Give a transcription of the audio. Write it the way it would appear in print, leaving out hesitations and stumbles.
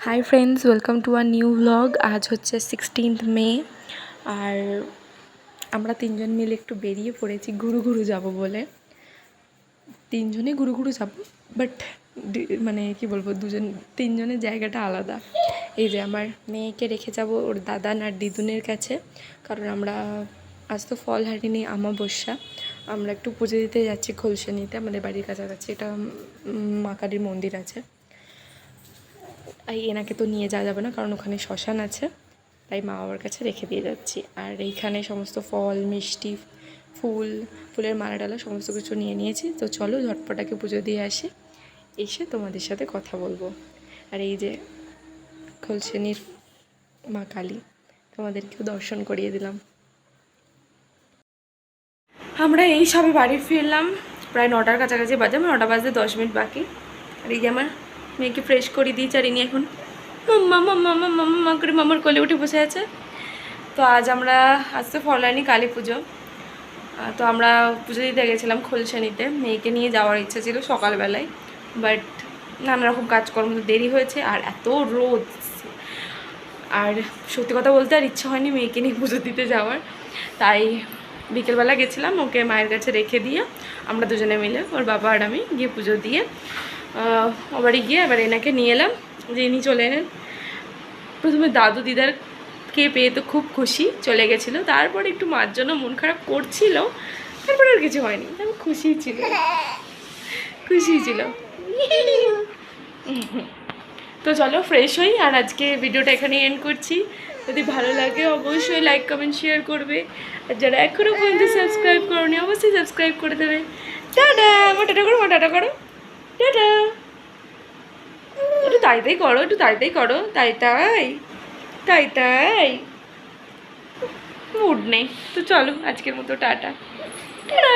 High friends, welcome to our new vlog. আজ হচ্ছে 16th মে আর আমরা তিনজন মিলে একটু বেরিয়ে পড়েছি ঘুরু যাব বলে। তিনজনে ঘুরু যাব, বাট মানে কি বলবো, তিনজনের জায়গাটা আলাদা। এই যে আমার মেয়েকে রেখে যাব ওর দাদা আর দিদুনের কাছে, কারণ আমরা আজ তো ফল হারিনি, আমাবস্যা। আমরা একটু পুজো দিতে যাচ্ছি খোলসানিতে, আমাদের বাড়ির কাছাকাছি এটা মা কালীর মন্দির আছে। এনাকে তো নিয়ে যাওয়া যাবে না, কারণ ওখানে শ্মশান আছে, তাই মা বাবার কাছে রেখে দিয়ে যাচ্ছি। আর এইখানে সমস্ত ফল, মিষ্টি, ফুলের মালা ডালা সমস্ত কিছু নিয়ে নিয়েছি। তো চলো ঝটপটাকে পুজো দিয়ে আসি, এসে তোমাদের সাথে কথা বলবো। আর এই যে খোলসেনির মা কালী, তোমাদেরকেও দর্শন করিয়ে দিলাম। আমরা এই সবে বাড়ি ফিরলাম, প্রায় 9টার কাছাকাছি বাজে, 9টা বাজতে 10 মিনিট বাকি। আর এই যে আমার মেয়েকে ফ্রেশ করে দিয়েছি, আর ইনি এখন মাম্মা করে মামার কোলে উঠে বসে আছে। তো আজ তো ফলহানি কালী পুজো, তো আমরা পুজো দিতে গেছিলাম খোলসানিতে। মেয়েকে নিয়ে যাওয়ার ইচ্ছা ছিল সকালবেলায়, বাট নানা রকম কাজকর্ম দেরি হয়েছে, আর এত রোদ, আর সত্যি কথা বলতে আর ইচ্ছা হয়নি মেয়েকে নিয়ে পুজো দিতে যাওয়ার। তাই বিকেলবেলা গেছিলাম, ওকে মায়ের কাছে রেখে দিয়ে আমরা দুজনে মিলে, ওর বাবা আর আমি, গিয়ে পুজো দিয়ে ও বাড়ি গিয়ে এবার এনাকে নিয়ে এলাম। যে ইনি চলে এলেন। প্রথমে দাদু দিদারকে পেয়ে তো খুব খুশি, চলে গেছিলো। তারপর একটু মার জন্য মন খারাপ করছিল, তারপর আর কিছু হয়নি, আমি খুশিই ছিল। তো চলো ফ্রেশ হই, আর আজকে ভিডিওটা এখানেই এন্ড করছি। যদি ভালো লাগে অবশ্যই লাইক কমেন্ট শেয়ার করবে, আর যারা এখনও পর্যন্ত সাবস্ক্রাইব করোনি অবশ্যই সাবস্ক্রাইব করে দেবে। টাটা, টাটা করো, টাটা করো, টাটা। একটু তাই করো, একটু তাই করো, তাই মুড নেই। তো চলো আজকের মতো টাটা, টাটা।